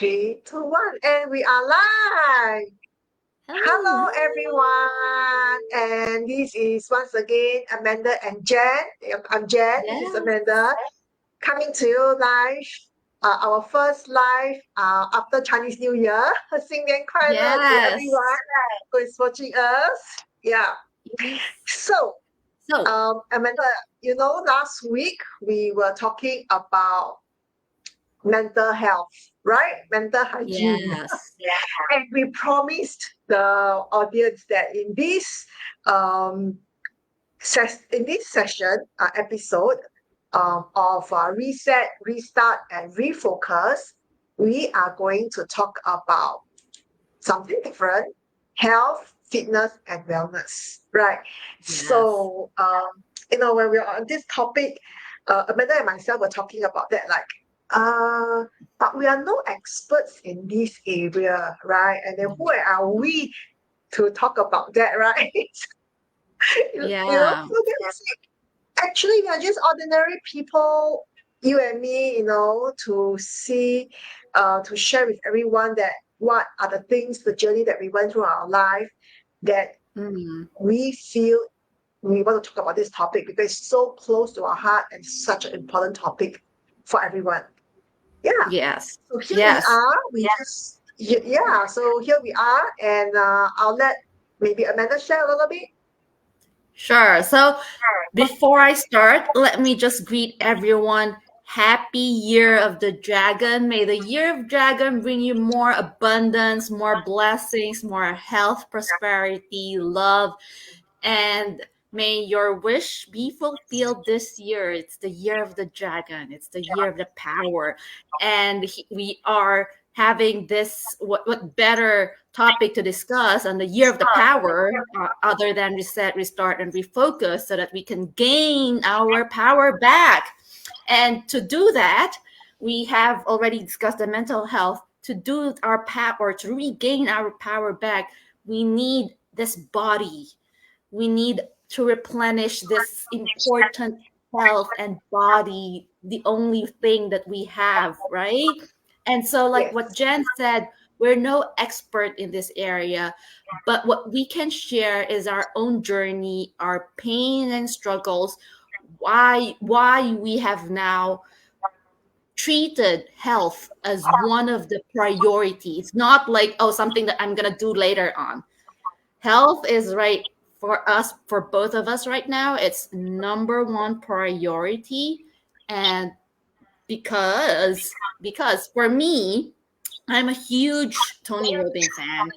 3, 2, 1, and we are live. Hello, everyone, and this is once again Amanda and Jen. I'm Jen. This is Amanda, coming to you live. Our first live after Chinese New Year. 新年快乐 to everyone who is watching us. Yeah. So, Amanda, last week we were talking about mental health, right? Mental hygiene. Yes. And we promised the audience that in this session episode of Reset, Restart, and Refocus, we are going to talk about something different: health, fitness, and wellness, right? Yes. So, when we're on this topic, Amanda and myself were talking about that, but we are no experts in this area, right? And then who are we to talk about that, right? Yeah. Actually, we are just ordinary people, you and me, to see, to share with everyone that what are the things, the journey that we went through our life that we feel we want to talk about this topic because it's so close to our heart and such an important topic for everyone. Yeah. Yes. So here we are. So here we are, and I'll let maybe Amanda share a little bit. Sure. So before I start, let me just greet everyone. Happy Year of the Dragon. May the Year of Dragon bring you more abundance, more blessings, more health, prosperity, love, and may your wish be fulfilled this year. It's the Year of the Dragon. It's the Year of the Power. And we are having this, what better topic to discuss on the Year of the Power other than reset, restart, and refocus so that we can gain our power back. And to do that, we have already discussed the mental health. To do our power, to regain our power back, we need this body. We need to replenish this important health and body, the only thing that we have, right? And so, like what Jen said, we're no expert in this area, but what we can share is our own journey, our pain and struggles, why we have now treated health as one of the priorities, not like, something that I'm going to do later on. Health is right for us, for both of us right now. It's number one priority. And because for me, I'm a huge Tony Robbins fan,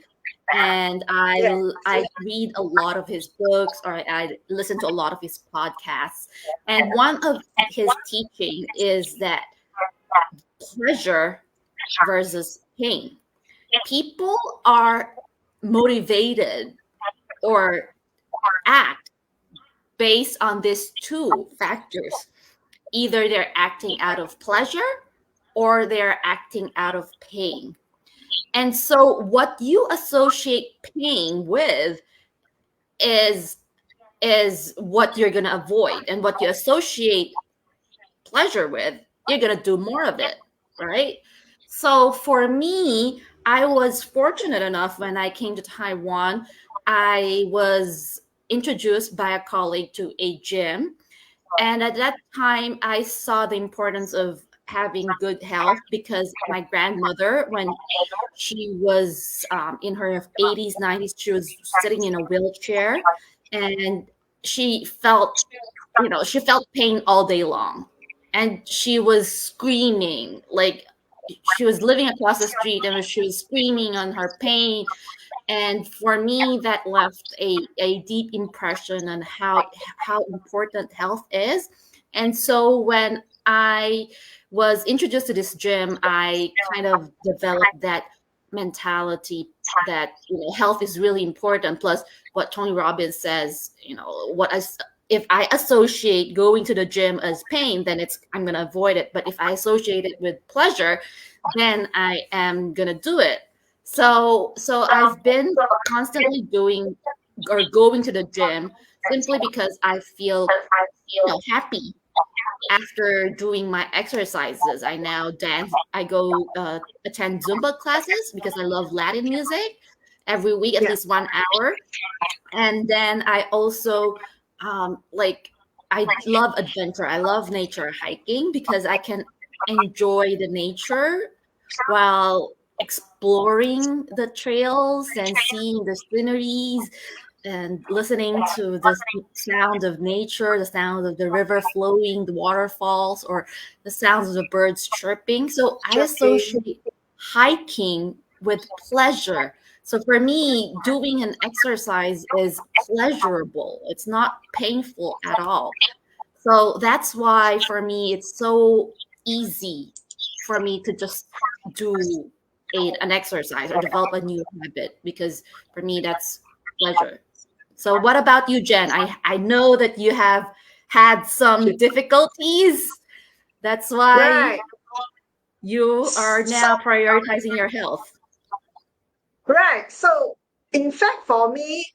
and I read a lot of his books, or I listen to a lot of his podcasts. And one of his teaching is that pleasure versus pain. People are motivated or act based on these two factors. Either they're acting out of pleasure or they're acting out of pain. And so what you associate pain with is what you're going to avoid, and what you associate pleasure with, you're going to do more of it, right? So for me, I was fortunate enough when I came to Taiwan, I was introduced by a colleague to a gym. And at that time, I saw the importance of having good health because my grandmother, when she was in her 80s, 90s, she was sitting in a wheelchair, and she felt pain all day long. And she was screaming, like she was living across the street and she was screaming on her pain. And for me, that left a deep impression on how important health is. And so when I was introduced to this gym, I kind of developed that mentality that health is really important. Plus, what Tony Robbins says, if I associate going to the gym as pain, then I'm going to avoid it. But if I associate it with pleasure, then I am going to do it. So I've been constantly doing or going to the gym simply because I feel happy. after doing my exercises, I now dance. I go attend Zumba classes because I love Latin music every week, at Yeah. least 1 hour. And then I also like I love adventure. I love nature hiking because I can enjoy the nature while exploring the trails and seeing the sceneries and listening to the sound of nature, the sound of the river flowing, the waterfalls, or the sounds of the birds chirping. So I Chirping. associate hiking with pleasure. So for me, doing an exercise is pleasurable. It's not painful at all. So that's why for me, it's so easy for me to just do an exercise or develop a new habit because for me, that's pleasure. So what about you, Jen? I know that you have had some difficulties. That's Right. why you are So, now prioritizing your health. right. So, in fact, for me,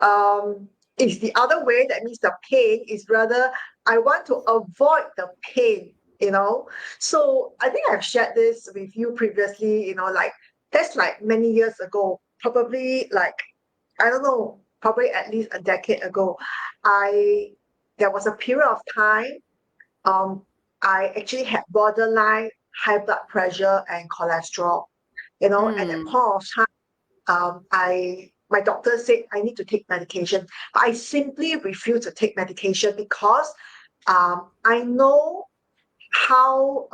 um, it's the other way. That means the pain is rather I want to avoid the pain, you know. So I think I've shared this with you previously, like that's like many years ago, probably like I don't know, probably at least a decade ago. I There was a period of time, um, I actually had borderline high blood pressure and cholesterol. At that Mm, point of time, I my doctor said I need to take medication. But I simply refused to take medication because I know how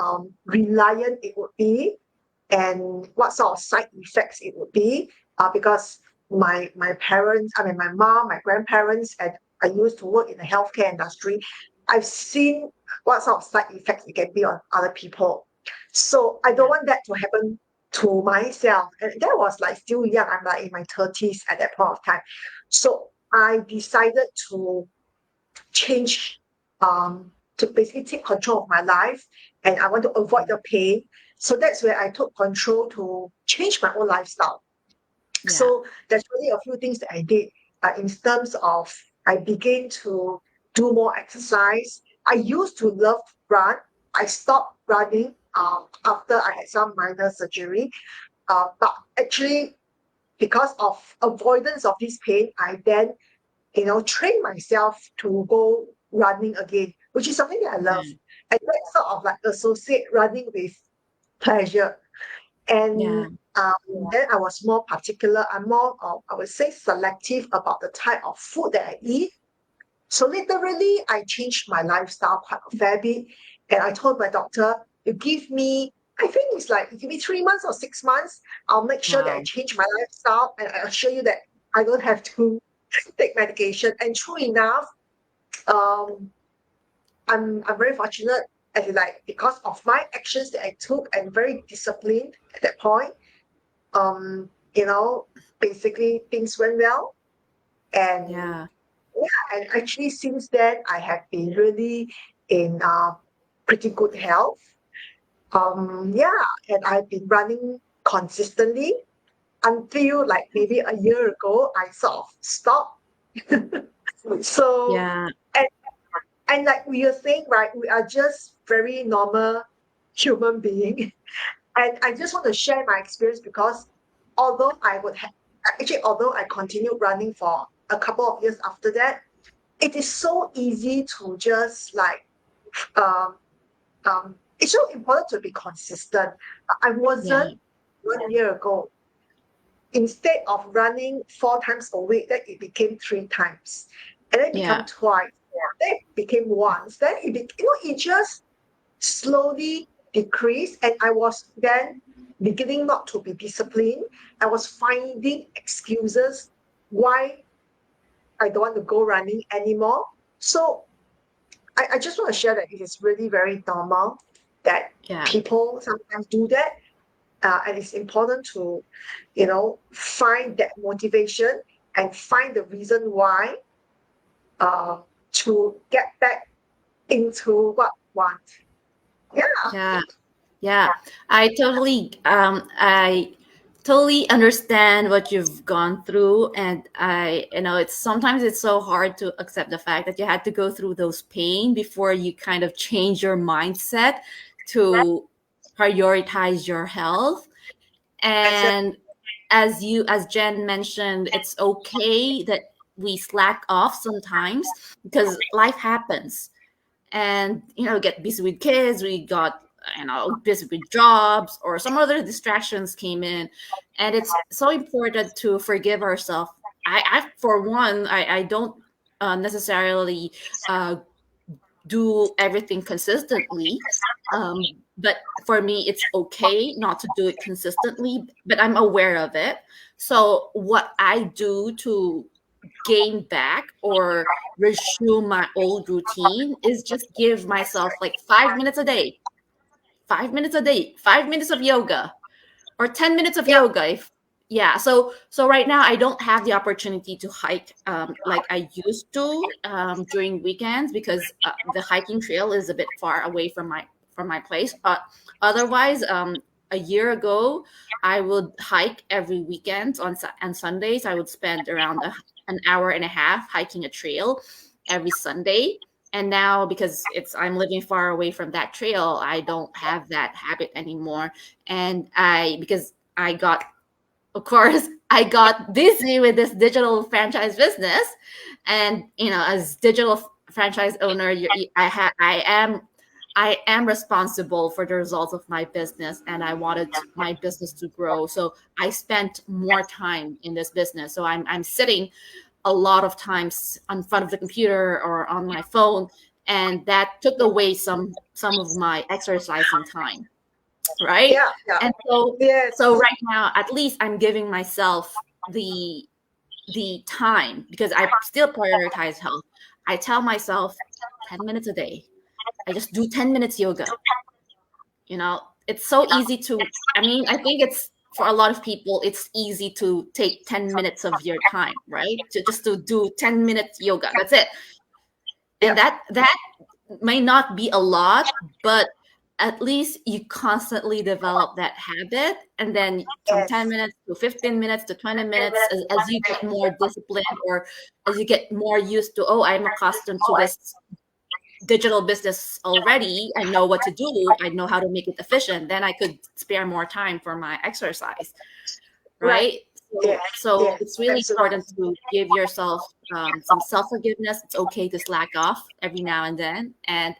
reliant it would be and what sort of side effects it would be. Because my parents, I mean my mom, my grandparents, and I used to work in the healthcare industry. I've seen what sort of side effects it can be on other people. So I don't yeah, want that to happen to myself. And that was like still young. I'm like in my 30s at that point of time. So I decided to change, to basically take control of my life, and I want to avoid the pain. So that's where I took control to change my own lifestyle. yeah. So there's really a few things that I did, in terms of I began to do more exercise. I used to love to run. I stopped running after I had some minor surgery. But actually, because of avoidance of this pain, I then train myself to go running again, which is something that I love. Yeah, And that sort of like associate running with pleasure. And yeah, then I was more particular. I'm more, I would say, selective about the type of food that I eat. So literally, I changed my lifestyle quite a fair bit. And I told my doctor, you give me, I think it's like, you give me 3 months or 6 months, I'll make sure that I wow, change my lifestyle. And I assure you that I don't have to take medication. And true enough, um, I'm very fortunate, as in like because of my actions that I took and very disciplined at that point. Um, you know, basically things went well, and yeah, yeah, and actually since then I have been really in pretty good health. Yeah, and I've been running consistently until like maybe a year ago I sort of stopped. So yeah, and and like we are saying, right, we are just very normal human being. And I just want to share my experience because although I would have actually, although I continued running for a couple of years after that, it is so easy to just like um it's so important to be consistent. I yeah, wasn't 1 year ago. Instead of running 4 times a week, then it became 3 times. And then it become yeah, twice. Then it became once. Then it just slowly decreased, and I was then beginning not to be disciplined. I was finding excuses why I don't want to go running anymore. So I just want to share that it is really very normal that yeah, people sometimes do that. And it's important to find that motivation and find the reason why, uh, to get back into what we want. Yeah. yeah. Yeah, I totally I totally understand what you've gone through, and it's sometimes it's so hard to accept the fact that you had to go through those pain before you kind of change your mindset to prioritize your health. Exactly. And as Jen mentioned, it's okay that we slack off sometimes because life happens, and get busy with kids, we got busy with jobs, or some other distractions came in, and it's so important to forgive ourselves. I for one, I don't necessarily uh, do everything consistently, but for me it's okay not to do it consistently, but I'm aware of it. So what I do to gain back or resume my old routine is just give myself like 5 minutes a day, 5 minutes a day, 5 minutes of yoga, or 10 minutes of Yeah. yoga if yeah. So right now I don't have the opportunity to hike like I used to during weekends, because the hiking trail is a bit far away from my place. Otherwise, a year ago I would hike every weekend. On Sundays I would spend around an hour and a half hiking a trail every Sunday. And now, because it's I'm living far away from that trail, I don't have that habit anymore. And because I got, of course, I got busy with this digital franchise business. And as digital franchise owner, I am responsible for the results of my business, and I wanted my business to grow. So I spent more time in this business. So I'm sitting a lot of times in front of the computer or on my phone, and that took away some of my exercising time, right? Yeah. Yeah. And so Yes. right now at least I'm giving myself the time, because I still prioritize health. I tell myself 10 minutes a day, I just do 10 minutes yoga. It's so easy to, I think it's, for a lot of people it's easy to take 10 minutes of your time, right, to do 10 minutes yoga, that's it. Yeah. And that may not be a lot, but at least you constantly develop that habit, and then from 10 Yes. minutes to 15 minutes to 20 minutes, as you get more disciplined, or as you get more used to, oh, I'm accustomed to this digital business already, I know what to do, I know how to make it efficient, then I could spare more time for my exercise, Right. right? Yes. So Yes. it's really Absolutely. important to give yourself some self-forgiveness. It's okay to slack off every now and then. And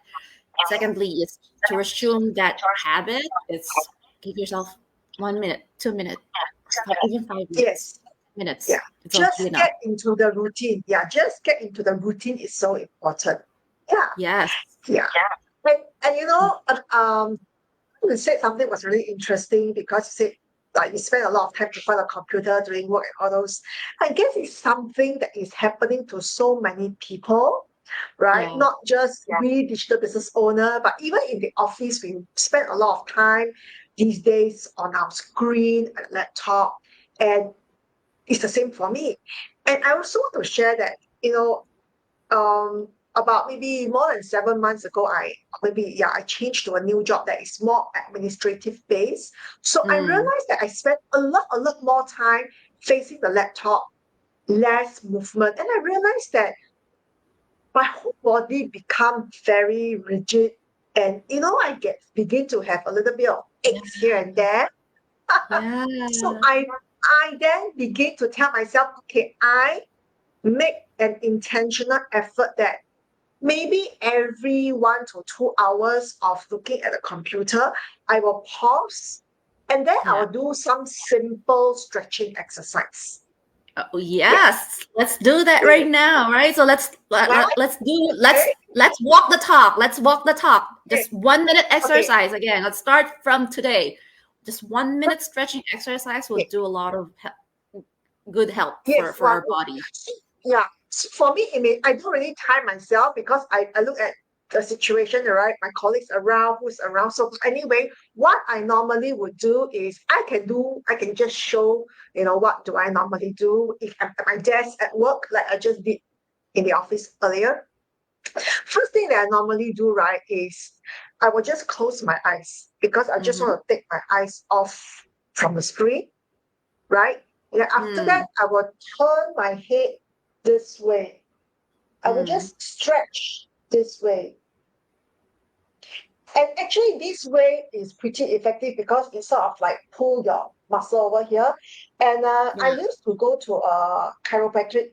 secondly is to resume that habit. It's give yourself 1 minute, 2 minutes, even 5 minutes. Yes. Yeah. It's okay Just enough. get into the routine. Yeah. Just get into the routine is so important. Yeah. Yes. Yeah. And you said something was really interesting because you said like you spend a lot of time in front of the computer doing work and all those. I guess it's something that is happening to so many people, right? Yeah. Not just we digital business owner, but even in the office, we spend a lot of time these days on our screen and laptop. And it's the same for me. And I also want to share that, about maybe more than 7 months ago, I changed to a new job that is more administrative based. So I Mm. realized that I spent a lot more time facing the laptop, less movement, and I realized that my whole body become very rigid, and I begin to have a little bit of Yeah. aches here and there. So Yeah. I then begin to tell myself, okay, I make an intentional effort that maybe every 1 to 2 hours of looking at the computer, I will pause and then I Yeah. will do some simple stretching exercise. Oh, Yeah. yes. Let's do that Yeah. right now, right? So Right? Okay. let's walk the talk. Let's walk the talk. Okay. Just 1 minute Okay. exercise again. Let's start from today. Just 1 minute stretching exercise will Okay. do a lot of good help Yes. for One. our body. Yeah. For me, I don't really time myself because I look at the situation, right? My colleagues around, who's around. So anyway, what I normally would do is I can just show, what do I normally do if I'm at my desk at work, like I just did in the office earlier. First thing that I normally do, right, is I will just close my eyes because I just Mm-hmm. want to take my eyes off from the screen. right? And after that, I will turn my head this way. I will just stretch this way. And actually, this way is pretty effective because it sort of like pull your muscle over here. And I used to go to a chiropractic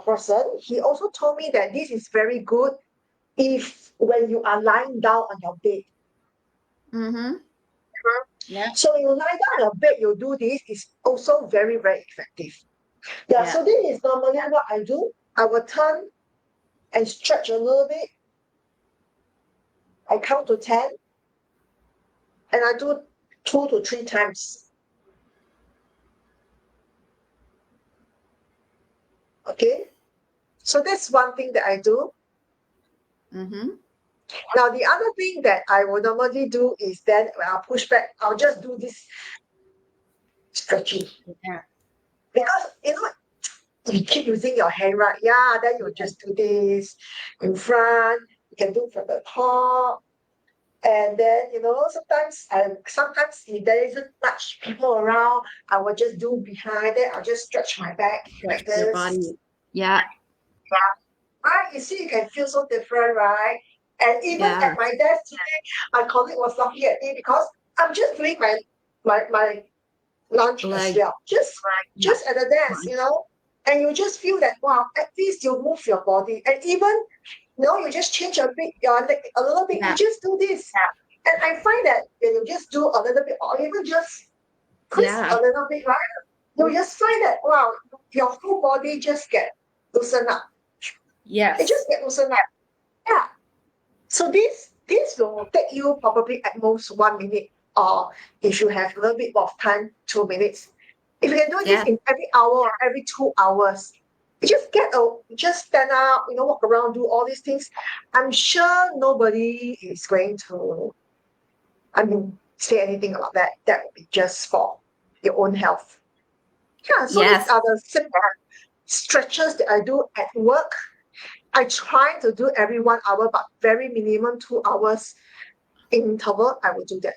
person. He also told me that this is very good if when you are lying down on your bed. Yeah. So when you lie down on your bed, you do this is also very, very effective. Yeah, so this is normally what I do. I will turn and stretch a little bit. I count to 10 and I do 2 to 3 times. Okay, so that's one thing that I do. Now, the other thing that I will normally do is then when I push back, I'll just do this stretching. Yeah. Because, you keep using your hand, right? Yeah, then you just do this in front. You can do from the top. And then, sometimes if there isn't much people around, I will just do behind it. I'll just stretch my back like this. Your body. Yeah. Right? You see, you can feel so different, right? And even at my desk today, my colleague was laughing at me because I'm just doing my lunch as well. Just at the desk, and you just feel that, wow, at least you move your body. And even, you just change a bit, a little bit, you just do this. And I find that when you just do a little bit, or even just twist a little bit, right? You just find that, wow, your whole body just get loosened up. Yes. It just get loosened up. Yeah. So this will take you probably at most 1 minute, or if you have a little bit of time, 2 minutes. If you can do this in every hour or every 2 hours, you just stand up, walk around, do all these things. I'm sure nobody is going to, say anything about that. That would be just for your own health. Yeah, so these are the simple stretches that I do at work. I try to do every 1 hour, but very minimum 2 hours interval, I will do that.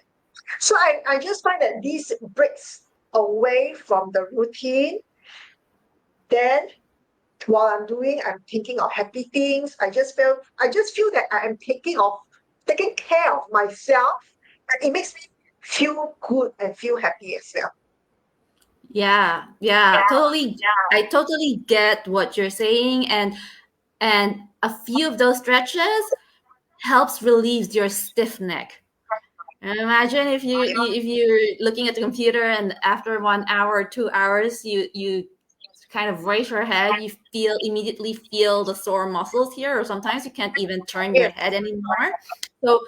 So I just find that this breaks away from the routine. Then while I'm doing, I'm thinking of happy things. I just feel that I am taking care of myself, and it makes me feel good and feel happy as well. Yeah, totally. I totally get what you're saying, and a few of those stretches helps relieve your stiff neck. And imagine if you're looking at the computer and after 1 hour or 2 hours, you kind of raise your head, you immediately feel the sore muscles here, or sometimes you can't even turn your head anymore. So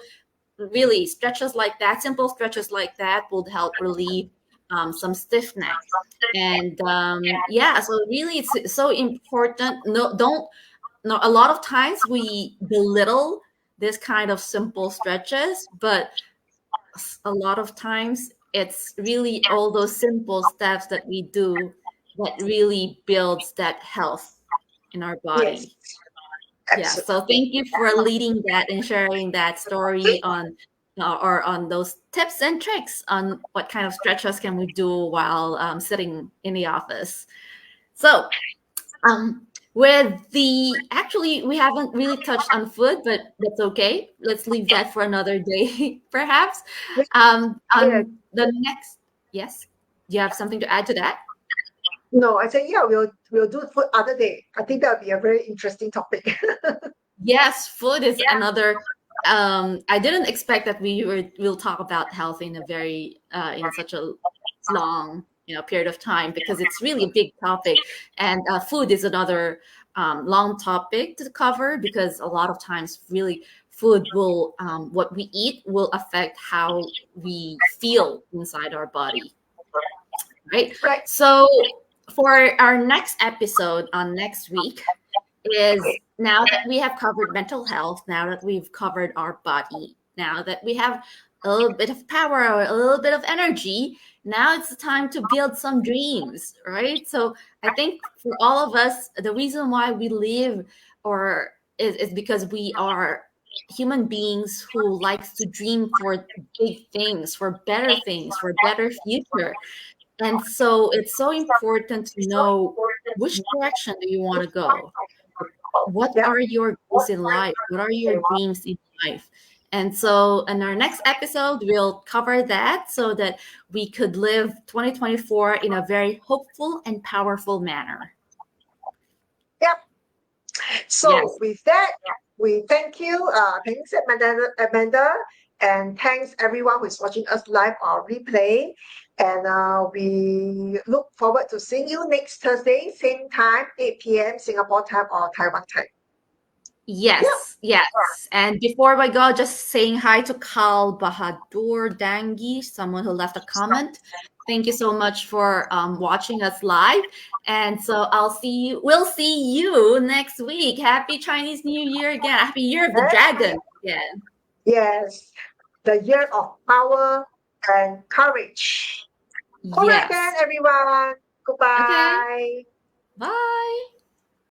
really, stretches like that, simple stretches like that, would help relieve some stiff neck. And so really, it's so important. A lot of times we belittle this kind of simple stretches, but a lot of times it's really all those simple steps that we do that really builds that health in our body. Yes. So thank you for leading that and sharing that story on or on those tips and tricks on what kind of stretches can we do while sitting in the office. So actually, we haven't really touched on food, but that's okay. Let's leave that for another day, perhaps. On the next, yes, do you have something to add to that? No, I say, we'll do food other day. I think that would be a very interesting topic. Yes, food is another. I didn't expect that we'll talk about health in a very in such a long period of time, because it's really a big topic, and food is another long topic to cover, because a lot of times really food will what we eat will affect how we feel inside our body, right? So for our next episode on next week is, now that we have covered mental health, now that we've covered our body, now that we have a little bit of power or a little bit of energy, now it's the time to build some dreams, right? So I think for all of us, the reason why we live is because we are human beings who likes to dream for big things, for better future. And so it's so important to know which direction do you want to go? What Yep. are your goals in life? What are your dreams in life? And so in our next episode, we'll cover that so that we could live 2024 in a very hopeful and powerful manner. Yep. So Yes. with that, we thank you. Thanks, Amanda, and thanks everyone who's watching us live or replay. And we look forward to seeing you next Thursday, same time, 8 p.m. Singapore time or Taiwan time. Yes, yes. And before we go, just saying hi to Kal Bahadur Dangi, someone who left a comment. Thank you so much for watching us live. And so we'll see you next week. Happy Chinese New Year again. Happy Year of the Dragon again. Yes, the year of power and courage. All right then, Yes. everyone. Okay. Goodbye. Bye.